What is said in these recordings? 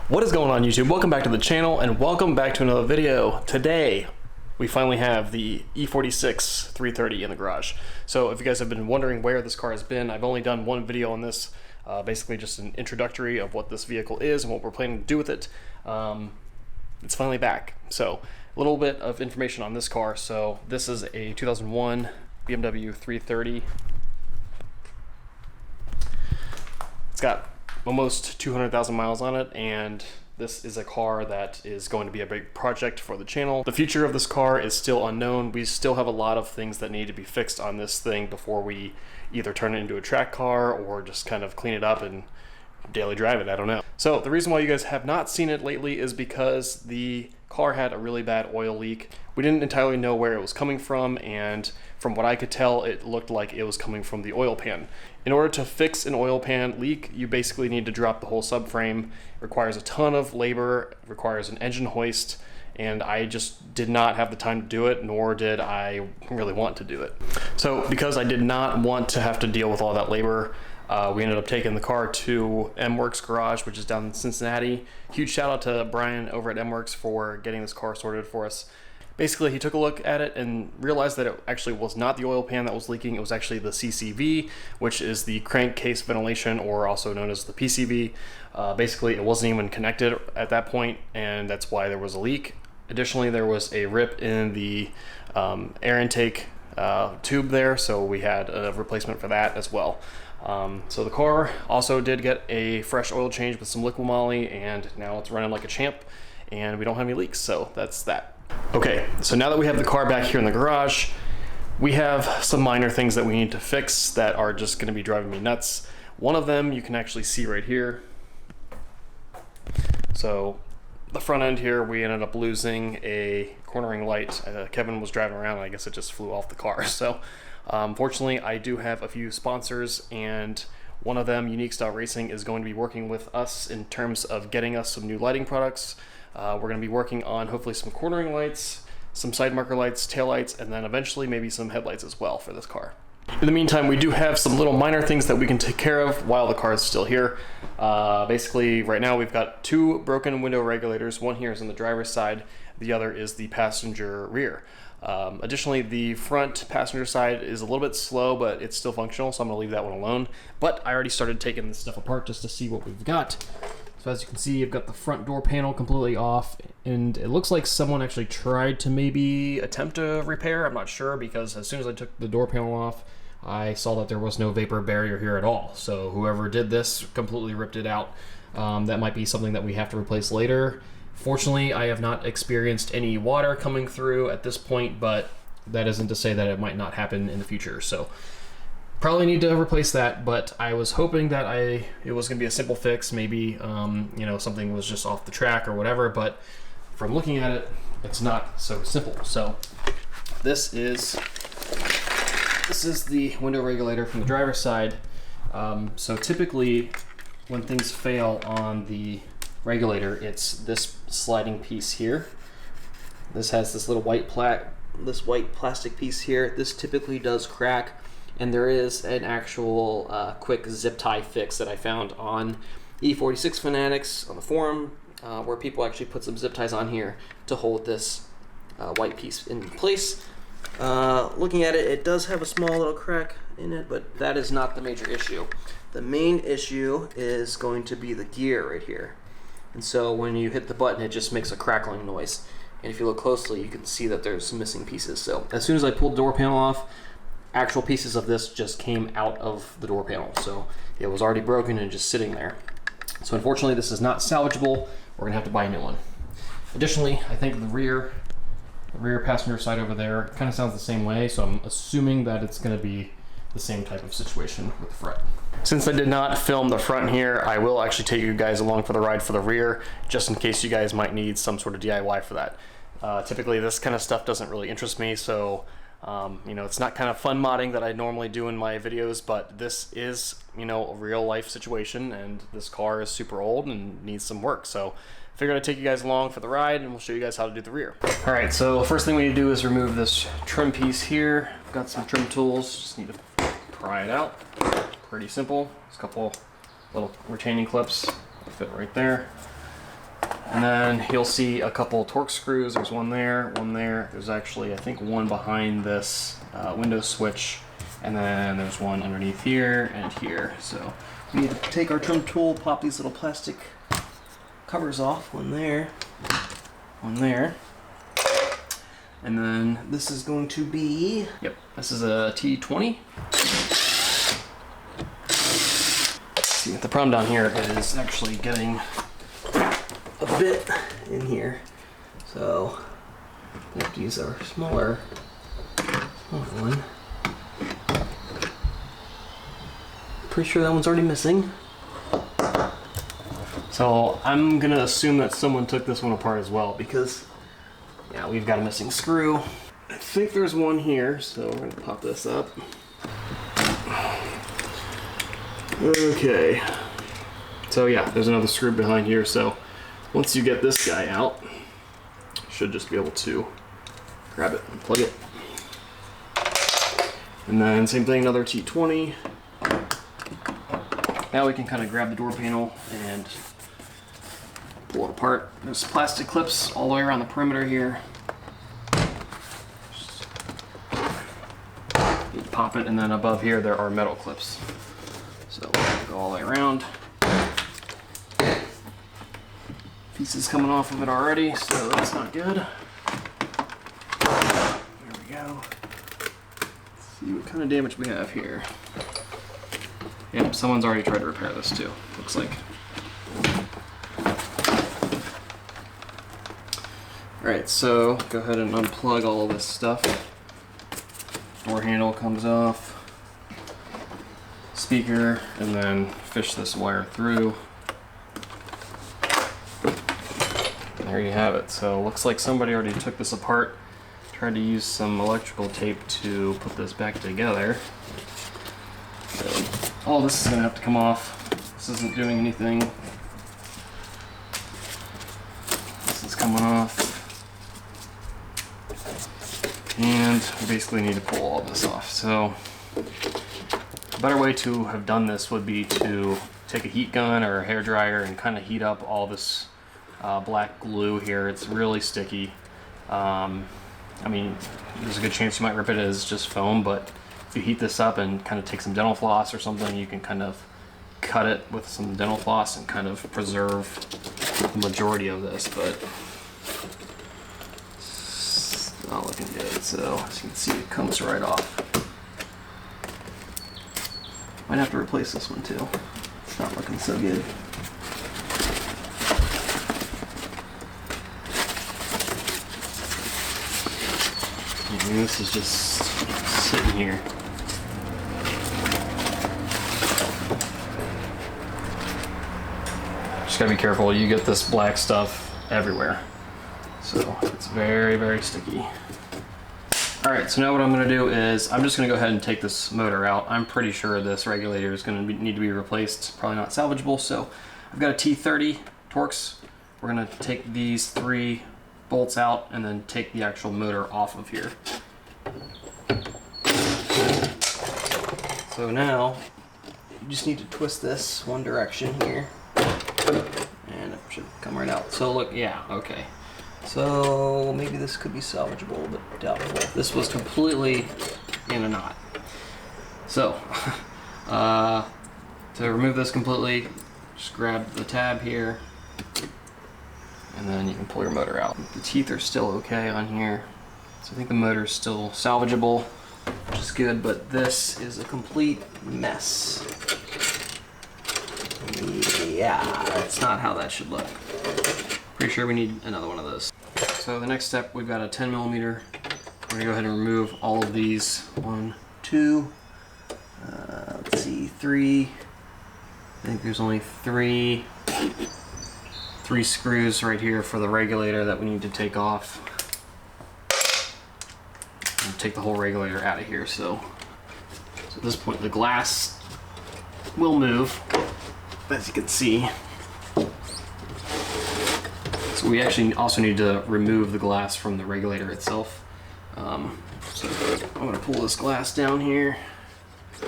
What is going on, YouTube? Welcome back to the channel and welcome back to another video. Today we finally have the E46 330 in the garage. So if you guys have been wondering where this car has been, I've only done one video on this, basically just an introductory of what this vehicle is and what we're planning to do with it. It's finally back. So a little bit of information on this car. So this is a 2001 BMW 330. It's got almost 200,000 miles on it, and this is a car that is going to be a big project for the channel. The future of this car is still unknown. We still have a lot of things that need to be fixed on this thing before we either turn it into a track car or just kind of clean it up and daily drive it. I don't know. So the reason why you guys have not seen it lately is because the car had a really bad oil leak. We didn't entirely know where it was coming from, and from what I could tell, it looked like it was coming from the oil pan. In order to fix an oil pan leak, you basically need to drop the whole subframe. It requires a ton of labor, it requires an engine hoist, and I just did not have the time to do it, nor did I really want to do it. So because I did not want to have to deal with all that labor, we ended up taking the car to M-Works Garage, which is down in Cincinnati. Huge shout out to Brian over at M-Works for getting this car sorted for us. Basically, he took a look at it and realized that it actually was not the oil pan that was leaking. It was actually the CCV, which is the crankcase ventilation, or also known as the PCV. Basically, it wasn't even connected at that point, and that's why there was a leak. Additionally, there was a rip in the air intake tube there, so we had a replacement for that as well. So the car also did get a fresh oil change with some liquid moly, and now it's running like a champ, and we don't have any leaks, so that's that. Okay, so now that we have the car back here in the garage, we have some minor things that we need to fix that are just going to be driving me nuts. One of them you can actually see right here. So the front end here, we ended up losing a cornering light. Kevin was driving around and I guess it just flew off the car. So fortunately, I do have a few sponsors, and one of them, Unique Style Racing, is going to be working with us in terms of getting us some new lighting products. We're going to be working on hopefully some cornering lights, some side marker lights, tail lights, and then eventually maybe some headlights as well for this car. In the meantime, we do have some little minor things that we can take care of while the car is still here. Basically, right now we've got two broken window regulators. One here is on the driver's side, the other is the passenger rear. Additionally, the front passenger side is a little bit slow, but it's still functional, so I'm going to leave that one alone. But I already started taking this stuff apart just to see what we've got. So as you can see, I've got the front door panel completely off, and it looks like someone actually tried to maybe attempt a repair. I'm not sure, because as soon as I took the door panel off, I saw that there was no vapor barrier here at all. So whoever did this completely ripped it out. That might be something that we have to replace later. Fortunately, I have not experienced any water coming through at this point, but that isn't to say that it might not happen in the future. So probably need to replace that, but I was hoping that it was going to be a simple fix. Maybe you know, something was just off the track or whatever, but from looking at it, it's not so simple. So this is the window regulator from the driver's side. So typically when things fail on the regulator, it's this sliding piece here. This has this little white plastic piece here. This typically does crack, and there is an actual quick zip tie fix that I found on E46 Fanatics on the forum, where people actually put some zip ties on here to hold this white piece in place. Looking at it, it does have a small little crack in it, but that is not the major issue. The main issue is going to be the gear right here. And so when you hit the button, it just makes a crackling noise. And if you look closely, you can see that there's some missing pieces. So as soon as I pulled the door panel off, actual pieces of this just came out of the door panel. So it was already broken and just sitting there. So unfortunately, this is not salvageable. We're gonna have to buy a new one. Additionally, I think the rear passenger side over there kind of sounds the same way. So I'm assuming that it's gonna be the same type of situation with the front. Since I did not film the front here, I will actually take you guys along for the ride for the rear, just in case you guys might need some sort of DIY for that. Typically this kind of stuff doesn't really interest me, so you know, it's not kind of fun modding that I normally do in my videos, but this is, you know, a real life situation, and this car is super old and needs some work. So I figured I'd take you guys along for the ride, and we'll show you guys how to do the rear. All right, so first thing we need to do is remove this trim piece here. I've got some trim tools, just need to pry it out. Pretty simple. There's a couple little retaining clips that fit right there. And then you'll see a couple torque screws. There's one there, one there. There's actually, I think, one behind this window switch. And then there's one underneath here and here. So we need to take our trim tool, pop these little plastic covers off. One there, one there. And then this is going to be, yep, this is a T20. See, the problem down here is actually getting a bit in here. So we have to use our smaller one. Pretty sure that one's already missing. So I'm gonna assume that someone took this one apart as well, because yeah, we've got a missing screw. I think there's one here, so we're gonna pop this up. Okay. So yeah, there's another screw behind here, so once you get this guy out, you should just be able to grab it and plug it. And then same thing, another T20. Now we can kind of grab the door panel and pull it apart. There's plastic clips all the way around the perimeter here. You pop it, and then above here there are metal clips. So we'll go all the way around. Pieces coming off of it already, so that's not good. There we go. Let's see what kind of damage we have here. Yep, someone's already tried to repair this too, looks like. Alright, so go ahead and unplug all of this stuff. Door handle comes off. Speaker, and then fish this wire through. There you have it. So looks like somebody already took this apart, tried to use some electrical tape to put this back together. So all this is going to have to come off. This isn't doing anything. This is coming off. And we basically need to pull all this off. So a better way to have done this would be to take a heat gun or a hair dryer and kind of heat up all this black glue here. It's really sticky. I mean, there's a good chance you might rip it as just foam, but if you heat this up and kind of take some dental floss or something, you can kind of cut it with some dental floss and kind of preserve the majority of this, but it's not looking good. So as you can see, it comes right off. Might have to replace this one too. It's not looking so good. And this is just sitting here. Just gotta be careful. You get this black stuff everywhere. So it's very, very sticky. All right, so now what I'm gonna do is I'm just gonna go ahead and take this motor out. I'm pretty sure this regulator is gonna need to be replaced, probably not salvageable. So I've got a T30 Torx. We're gonna take these 3 bolts out and then take the actual motor off of here. So now you just need to twist this one direction here and it should come right out. So look, yeah, okay. So maybe this could be salvageable, but doubtful. This was completely in a knot. So to remove this completely, just grab the tab here and then you can pull your motor out. The teeth are still okay on here. So I think the motor is still salvageable, which is good, but this is a complete mess. Yeah, that's not how that should look. Pretty sure we need another one of those. So the next step, we've got a 10mm. We're gonna go ahead and remove all of these. 1, 2, let's see, 3. I think there's only 3 screws right here for the regulator that we need to take off. And take the whole regulator out of here. So at this point, the glass will move, as you can see. So we actually also need to remove the glass from the regulator itself. So I'm going to pull this glass down here. So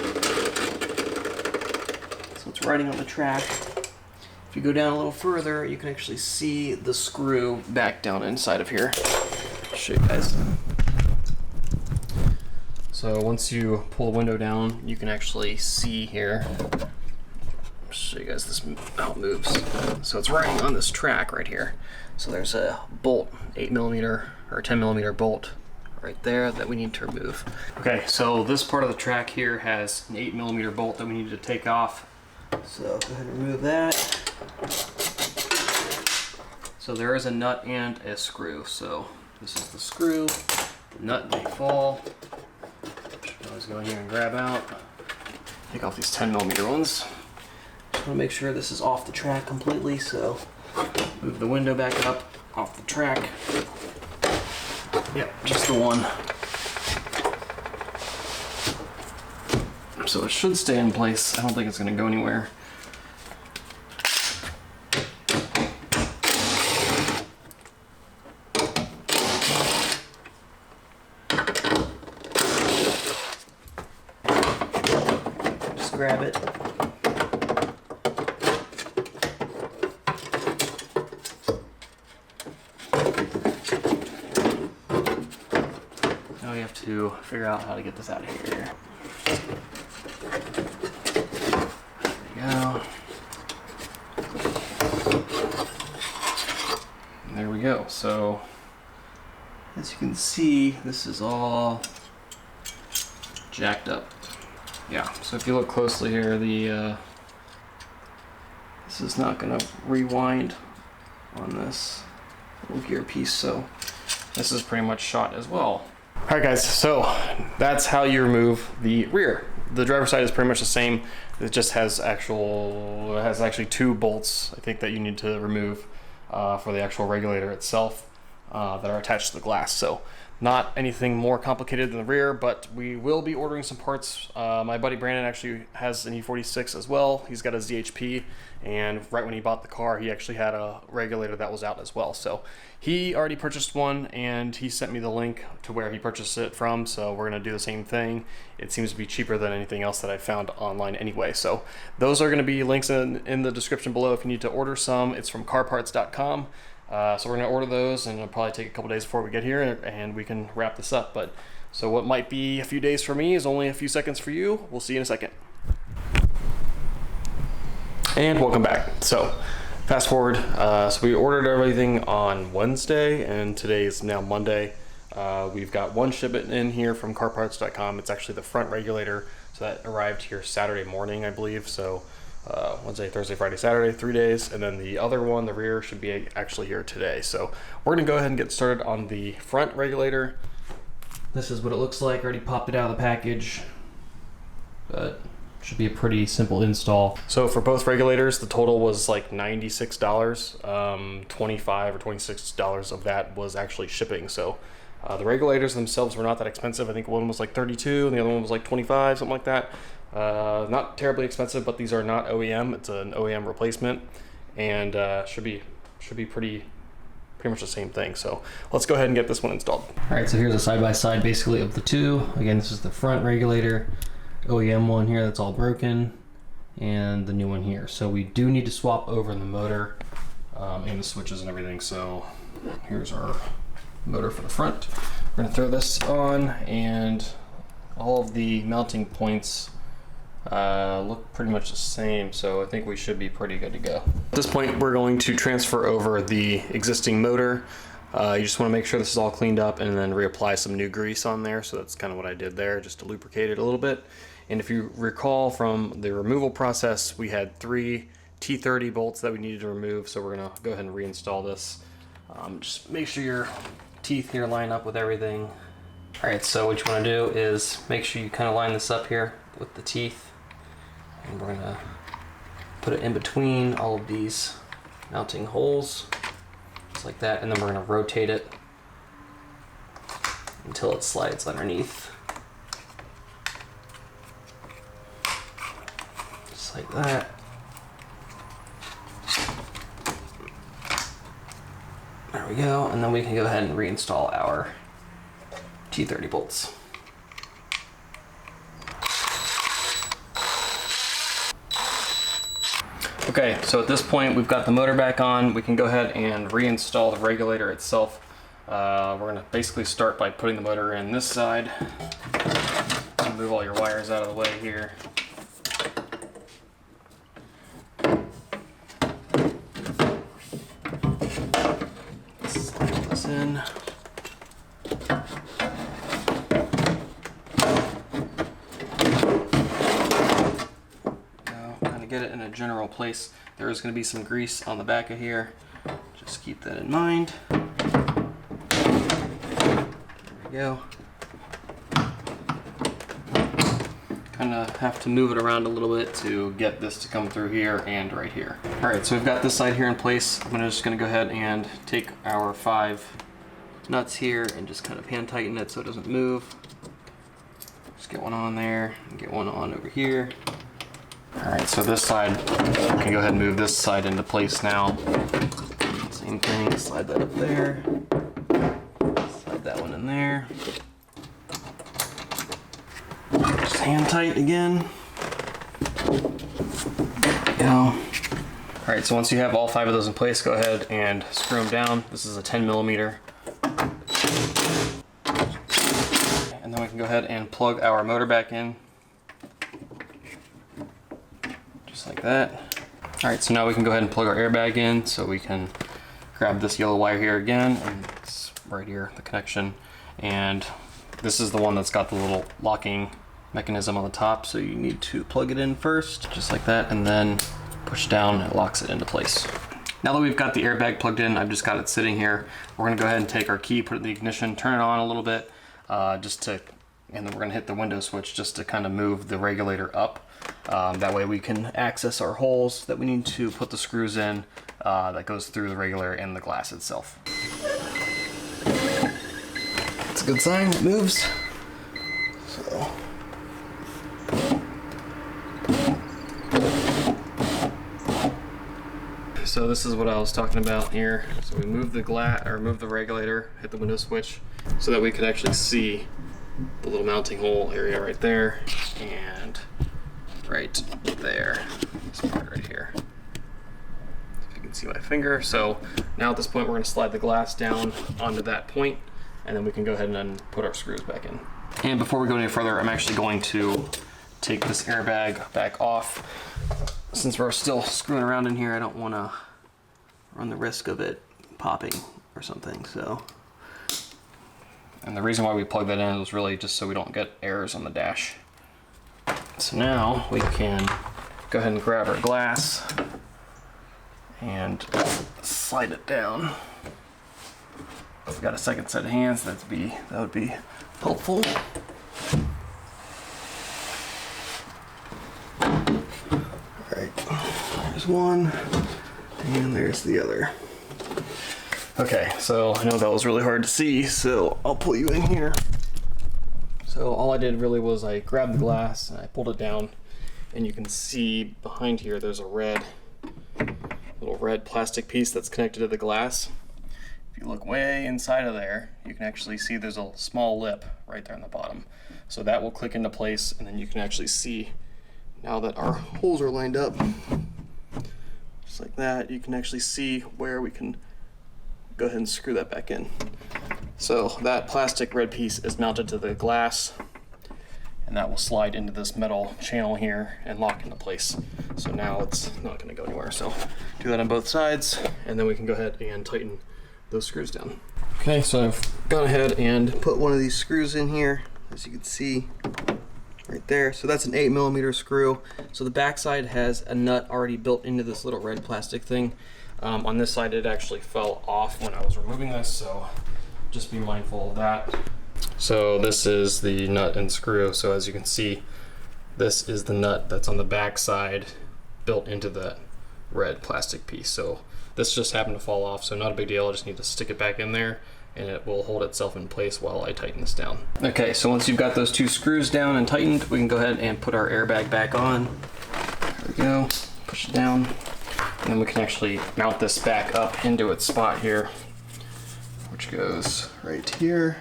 it's riding on the track. If you go down a little further, you can actually see the screw back down inside of here. I'll show you guys. So once you pull the window down, you can actually see here. I'll show you guys this how it moves. So it's riding on this track right here. So there's a bolt, 8mm or 10mm bolt right there that we need to remove. Okay, so this part of the track here has an 8mm bolt that we need to take off. So go ahead and remove that. So there is a nut and a screw. So this is the screw. The nut may fall. Let's go in here and grab out. Take off these 10mm ones. Just want to make sure this is off the track completely. So move the window back up off the track. Yep, just the one. So it should stay in place. I don't think it's going to go anywhere. Just grab it. Now we have to figure out how to get this out of here. There we go. So as you can see, this is all jacked up. Yeah, so if you look closely here, this is not going to rewind on this little gear piece, so this is pretty much shot as well. Alright guys, so that's how you remove the rear. The driver's side is pretty much the same. It just has actually 2 bolts, I think, that you need to remove for the actual regulator itself that are attached to the glass. So not anything more complicated than the rear, but we will be ordering some parts. My buddy Brandon actually has an E46 as well. He's got a ZHP, and right when he bought the car, he actually had a regulator that was out as well. So he already purchased one, and he sent me the link to where he purchased it from. So we're gonna do the same thing. It seems to be cheaper than anything else that I found online anyway. So those are gonna be links in the description below if you need to order some. It's from carparts.com. So we're gonna order those, and it'll probably take a couple days before we get here, and we can wrap this up. But so what might be a few days for me is only a few seconds for you. We'll see you in a second. And welcome back. So fast forward. So we ordered everything on Wednesday, and today is now Monday. We've got one shipment in here from carparts.com. It's actually the front regulator, so that arrived here Saturday morning, I believe. So Wednesday, Thursday, Friday, Saturday, 3 days, and then the other one, the rear, should be actually here today. So we're gonna go ahead and get started on the front regulator. This is what it looks like. Already popped it out of the package, but should be a pretty simple install. So for both regulators, the total was like $96. $25 or $26 of that was actually shipping. So the regulators themselves were not that expensive. I think one was like $32 and the other one was like $25, something like that. Not terribly expensive, but these are not OEM. It's an OEM replacement, and should be pretty much the same thing. So let's go ahead and get this one installed. All right, so here's a side-by-side basically of the two. Again, this is the front regulator, OEM one here that's all broken, and the new one here. So we do need to swap over the motor and the switches and everything. So here's our motor for the front. We're gonna throw this on, and all of the mounting points look pretty much the same, so I think we should be pretty good to go. At this point, we're going to transfer over the existing motor. You just want to make sure this is all cleaned up and then reapply some new grease on there. So that's kind of what I did there, just to lubricate it a little bit. And if you recall from the removal process, we had 3 T30 bolts that we needed to remove, so we're going to go ahead and reinstall this. Just make sure your teeth here line up with everything. Alright, so what you want to do is make sure you kind of line this up here with the teeth. And we're going to put it in between all of these mounting holes, just like that, and then we're going to rotate it until it slides underneath. Just like that. There we go, and then we can go ahead and reinstall our T30 bolts. Okay, so at this point we've got the motor back on. We can go ahead and reinstall the regulator itself. We're gonna basically start by putting the motor in this side. Move all your wires out of the way here. Slide this in. Now, kind of get it in a general place. There is going to be some grease on the back of here. Just keep that in mind. There we go. Kind of have to move it around a little bit to get this to come through here and right here. All right, so we've got this side here in place. I'm just gonna go ahead and take our 5 nuts here and just kind of hand tighten it so it doesn't move. Just get one on there and get one on over here. All right, so this side, we can go ahead and move this side into place now. Same thing, slide that up there. Slide that one in there. Just hand tight again. There we go. All right, so once you have all 5 of those in place, go ahead and screw them down. This is a 10mm. And then we can go ahead and plug our motor back in. Just like that. All right, so now we can go ahead and plug our airbag in, so we can grab this yellow wire here again, and it's right here, the connection. And this is the one that's got the little locking mechanism on the top, so you need to plug it in first, just like that, and then push down, it locks it into place. Now that we've got the airbag plugged in, I've just got it sitting here. We're gonna go ahead and take our key, put it in the ignition, turn it on a little bit, and then we're gonna hit the window switch just to kind of move the regulator up. That way we can access our holes that we need to put the screws in that goes through the regulator and the glass itself. It's a good sign, it moves. So this is what I was talking about here. So we move the move the regulator, hit the window switch, so that we could actually see the little mounting hole area right there and right there. This part right here. If you can see my finger. So now at this point we're going to slide the glass down onto that point, and then we can go ahead and then put our screws back in. And before we go any further, I'm actually going to take this airbag back off. Since we're still screwing around in here, I don't want to run the risk of it popping or something. So, and the reason why we plugged that in was really just so we don't get errors on the dash. So now we can go ahead and grab our glass and slide it down. If we've got a second set of hands, that would be helpful. There's one, and there's the other. Okay, so I know that was really hard to see, so I'll pull you in here. So all I did really was I grabbed the glass and I pulled it down, and you can see behind here there's a little red plastic piece that's connected to the glass. If you look way inside of there, you can actually see there's a small lip right there on the bottom. So that will click into place, and then you can actually see, now that our holes are lined up, just like that, you can actually see where we can go ahead and screw that back in. So that plastic red piece is mounted to the glass, and that will slide into this metal channel here and lock into place. So now it's not going to go anywhere. So do that on both sides, and then we can go ahead and tighten those screws down. Okay, so I've gone ahead and put one of these screws in here, as you can see right there. So that's an 8mm screw. So the back side has a nut already built into this little red plastic thing. On this side it actually fell off when I was removing this, so just be mindful of that. So this is the nut and screw. So as you can see, this is the nut that's on the back side built into the red plastic piece. So this just happened to fall off, so not a big deal. I just need to stick it back in there, and it will hold itself in place while I tighten this down. Okay, so once you've got those 2 screws down and tightened, we can go ahead and put our airbag back on. There we go, push it down, and then we can actually mount this back up into its spot here, which goes right here.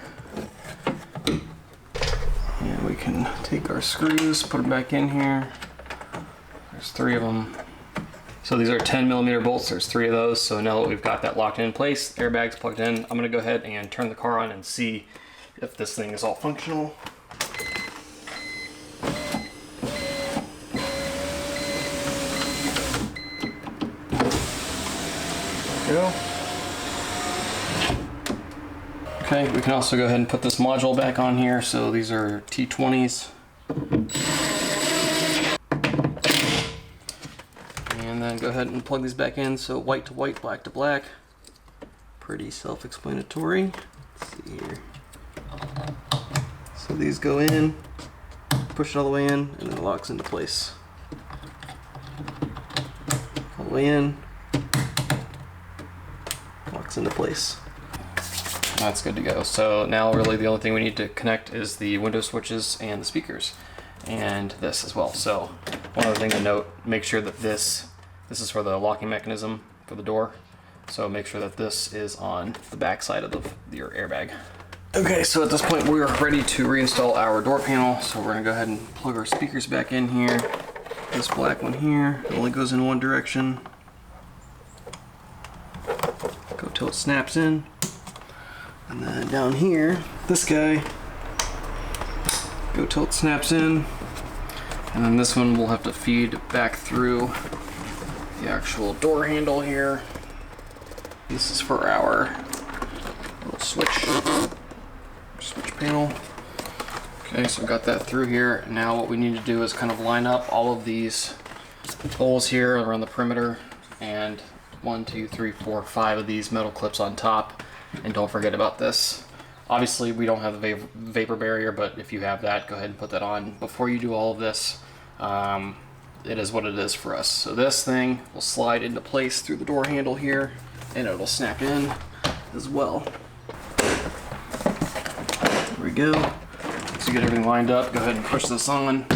And we can take our screws, put them back in here. There's 3 of them. So these are 10mm bolts. There's 3 of those. So now that we've got that locked in place, airbag's plugged in, I'm gonna go ahead and turn the car on and see if this thing is all functional. There we go. Okay, we can also go ahead and put this module back on here. So these are T20s. And then go ahead and plug these back in. So white to white, black to black. Pretty self-explanatory. Let's see here. So these go in, push it all the way in, and then it locks into place. All the way in, locks into place. That's good to go. So now really the only thing we need to connect is the window switches and the speakers, and this as well. So one other thing to note, make sure that this is for the locking mechanism for the door. So make sure that this is on the back side of your airbag. Okay, so at this point we are ready to reinstall our door panel. So we're gonna go ahead and plug our speakers back in here. This black one here, it only goes in one direction. Go till it snaps in. And then down here, this guy, go till it snaps in. And then this one will have to feed back through the actual door handle here. This is for our little switch panel. Okay, so we got that through here. Now what we need to do is kind of line up all of these holes here around the perimeter, and 1, 2, 3, 4, 5 of these metal clips on top. And don't forget about this. Obviously we don't have the vapor barrier, but if you have that, go ahead and put that on before you do all of this. It is what it is for us. So this thing will slide into place through the door handle here, and it'll snap in as well. There we go. Once you get everything lined up, go ahead and push this on.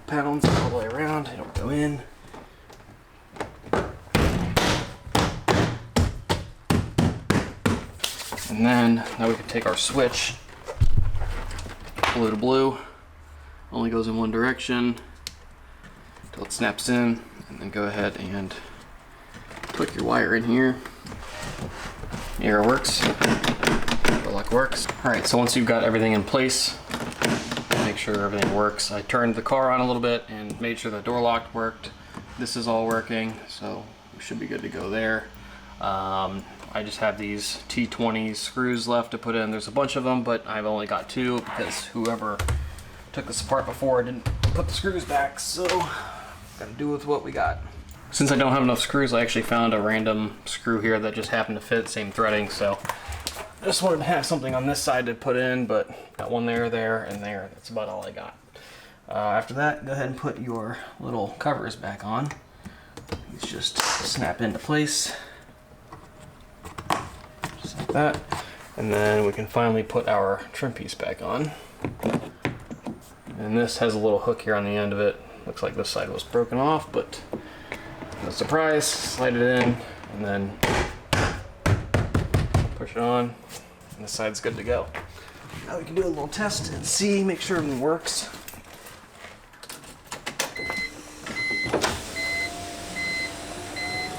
Pounds all the way around, it'll go in. And then now we can take our switch, blue to blue, only goes in one direction until it snaps in, and then go ahead and click your wire in here. Here it works. The lock works. Alright, so once you've got everything in place, make sure everything works. I turned the car on a little bit and made sure the door lock worked. This is all working, so we should be good to go there. I just have these T20 screws left to put in. There's a bunch of them, but I've only got 2 because whoever took this apart before didn't put the screws back, so gotta do with what we got. Since I don't have enough screws, I actually found a random screw here that just happened to fit, same threading, so I just wanted to have something on this side to put in, but got one there, and there. That's about all I got. After that, go ahead and put your little covers back on. These just snap into place. Just like that. And then we can finally put our trim piece back on. And this has a little hook here on the end of it. Looks like this side was broken off, but no surprise. Slide it in, and then push it on, and this side's good to go. Now we can do a little test and see, make sure everything works.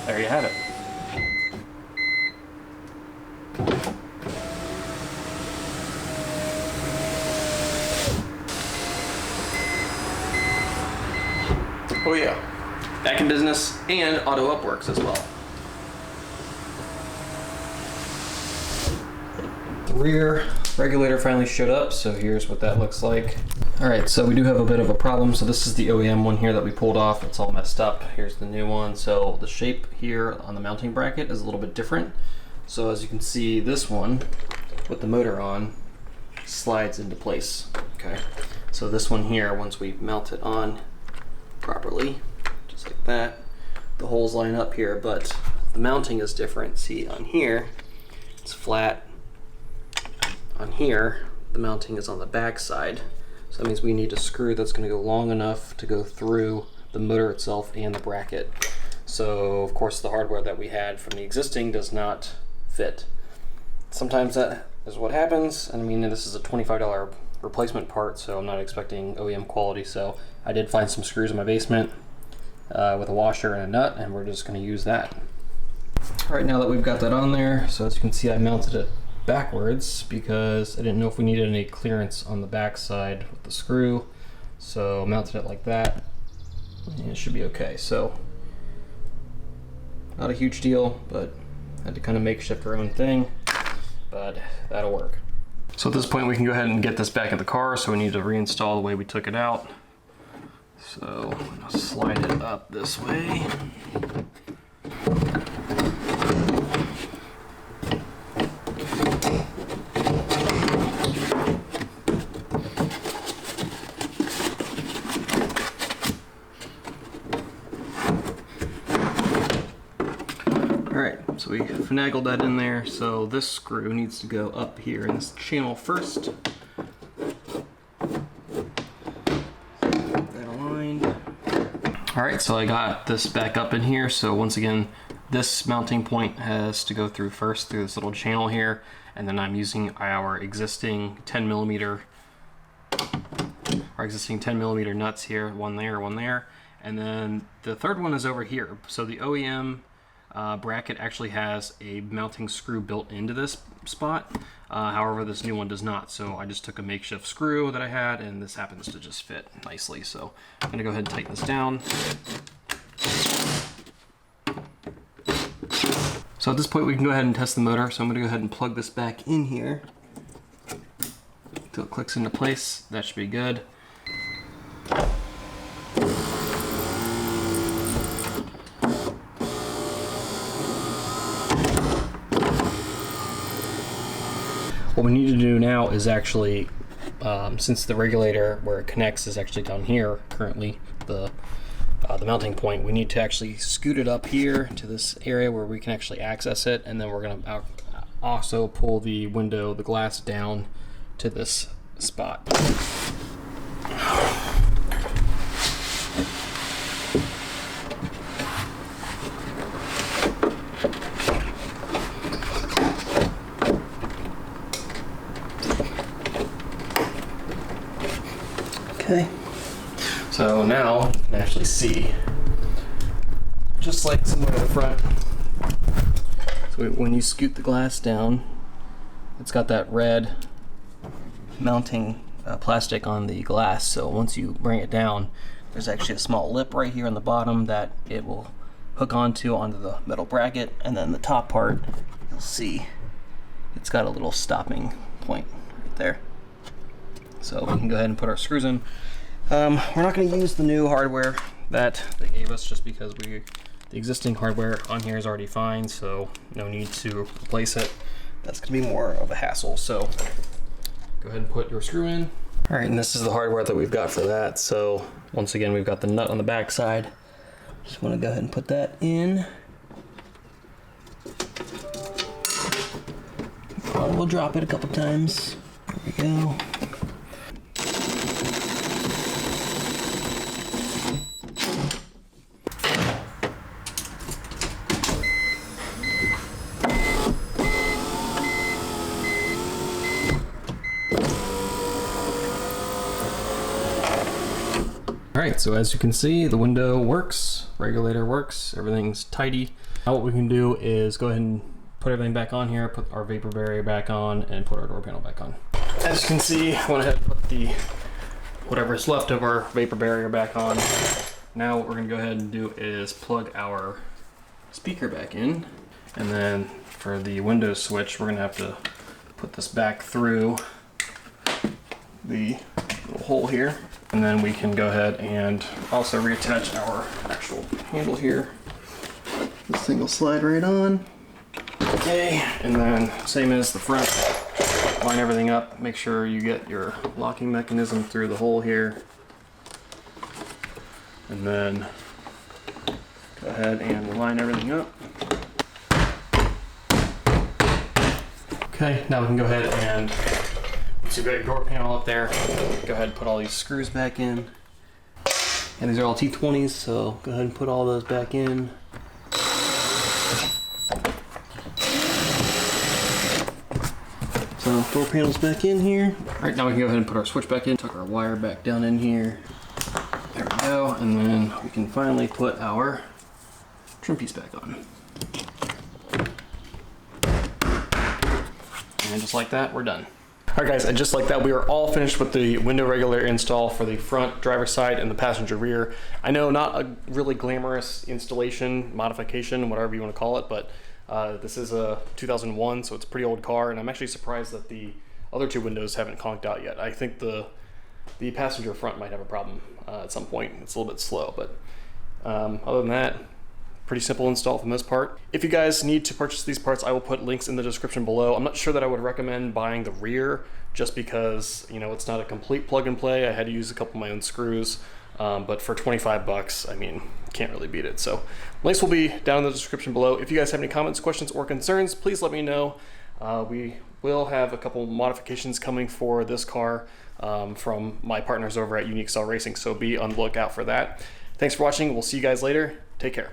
There you have it. Oh yeah, back in business, and auto up works as well. The rear regulator finally showed up, so here's what that looks like. Alright, so we do have a bit of a problem. So this is the OEM one here that we pulled off. It's all messed up. Here's the new one. So the shape here on the mounting bracket is a little bit different. So as you can see, this one with the motor on slides into place. Okay, so this one here, once we mount it on properly, just like that, the holes line up here, but the mounting is different. See, on here it's flat. On here the mounting is on the back side, so that means we need a screw that's going to go long enough to go through the motor itself and the bracket. So of course the hardware that we had from the existing does not fit. Sometimes that this is what happens. And I mean, this is a $25 replacement part, so I'm not expecting OEM quality. So I did find some screws in my basement with a washer and a nut, and we're just going to use that. All right, now that we've got that on there, so as you can see, I mounted it backwards because I didn't know if we needed any clearance on the back side with the screw. So mounted it like that, and it should be okay. So not a huge deal, but had to kind of makeshift our own thing, but that'll work. So at this point we can go ahead and get this back in the car, so we need to reinstall the way we took it out. So I'm gonna slide it up this way. Alright, so we finagled that in there, so this screw needs to go up here in this channel first. That aligned. Alright, so I got this back up in here, so once again, this mounting point has to go through first through this little channel here, and then I'm using our existing 10 millimeter nuts here, one there, and then the third one is over here. So the OEM bracket actually has a mounting screw built into this spot. However, this new one does not. So I just took a makeshift screw that I had, and this happens to just fit nicely. So I'm gonna go ahead and tighten this down. So at this point we can go ahead and test the motor. So I'm gonna go ahead and plug this back in here until it clicks into place. That should be good. What we need to do now is actually, since the regulator where it connects is actually down here currently, the mounting point, we need to actually scoot it up here to this area where we can actually access it, and then we're going to also pull the glass down to this spot. Okay, so now you can actually see, just like somewhere in the front, so when you scoot the glass down, it's got that red mounting plastic on the glass, so once you bring it down, there's actually a small lip right here on the bottom that it will hook onto the metal bracket, and then the top part, you'll see it's got a little stopping point right there. So we can go ahead and put our screws in. We're not going to use the new hardware that they gave us just because the existing hardware on here is already fine, so no need to replace it. That's going to be more of a hassle. So go ahead and put your screw in. All right, and this is the hardware that we've got for that. So once again, we've got the nut on the back side. Just want to go ahead and put that in. We'll drop it a couple times. There we go. Alright, so as you can see, the window works, regulator works, everything's tidy. Now what we can do is go ahead and put everything back on here, put our vapor barrier back on, and put our door panel back on. As you can see, I went ahead and put whatever's left of our vapor barrier back on. Now what we're going to go ahead and do is plug our speaker back in, and then for the window switch, we're going to have to put this back through the little hole here, and then we can go ahead and also reattach our actual handle here. This thing will slide right on. Okay, and then same as the front, line everything up, make sure you get your locking mechanism through the hole here, and then go ahead and line everything up. Okay, now we can go ahead and, once you've got your door panel up there, go ahead and put all these screws back in. And these are all T20s, so go ahead and put all those back in. So door panel's back in here. All right, now we can go ahead and put our switch back in. Tuck our wire back down in here. There we go. And then we can finally put our trim piece back on. And just like that, we're done. All right guys, and just like that, we are all finished with the window regulator install for the front driver's side and the passenger rear. I know not a really glamorous installation, modification, whatever you want to call it, but this is a 2001, so it's a pretty old car, and I'm actually surprised that the other two windows haven't conked out yet. I think the passenger front might have a problem at some point. It's a little bit slow, but other than that, pretty simple install for the most part. If you guys need to purchase these parts, I will put links in the description below. I'm not sure that I would recommend buying the rear just because, you know, it's not a complete plug and play. I had to use a couple of my own screws, but for 25 bucks, I mean, can't really beat it. So links will be down in the description below. If you guys have any comments, questions, or concerns, please let me know. We will have a couple modifications coming for this car from my partners over at Unique Cell Racing, so be on the lookout for that. Thanks for watching. We'll see you guys later. Take care.